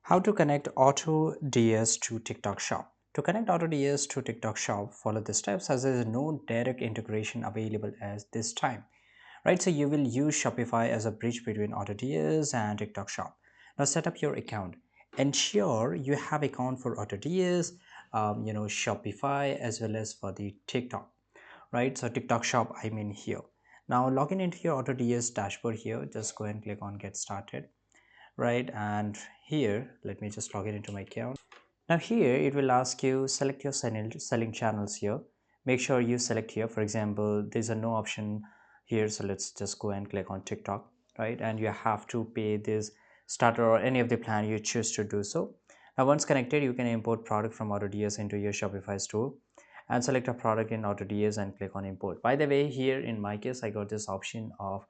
How to connect AutoDS to TikTok Shop. To connect AutoDS to TikTok Shop, follow the steps as there is no direct integration available at this time. Right, so you will use Shopify as a bridge between AutoDS and TikTok Shop. Now set up your account. Ensure you have account for AutoDS, Shopify as well as for the TikTok. Right, so TikTok Shop I'm in here. Now log in into your AutoDS dashboard here. Just go and click on Get Started, right? And here let me just log in into my account. Now here it will ask you select your selling channels here. Make sure you select here. For example, there's a no option here, so let's just go and click on TikTok, right? And you have to pay this starter or any of the plan you choose to do so. Now once connected, you can import product from AutoDS into your Shopify store and select a product in AutoDS and click on import. By the way, here in my case I got this option of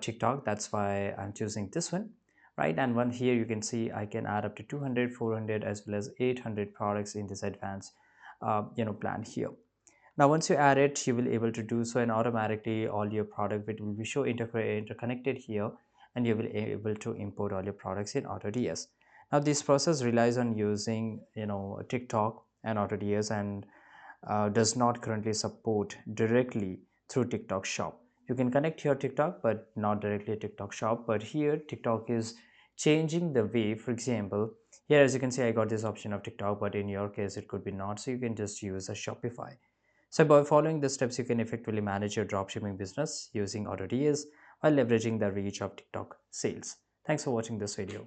TikTok, that's why I'm choosing this one, right? And one here you can see I can add up to 200, 400 as well as 800 products in this advanced plan here. Now once you add it, you will able to do so, and automatically all your product will be show interconnected here, and you will able to import all your products in AutoDS. Now this process relies on using TikTok and AutoDS, and does not currently support directly through TikTok Shop. You can connect your TikTok, but not directly TikTok Shop. But here, TikTok is changing the way. For example, here as you can see, I got this option of TikTok, but in your case, it could be not. So you can just use a Shopify. So by following the steps, you can effectively manage your dropshipping business using AutoDS while leveraging the reach of TikTok sales. Thanks for watching this video.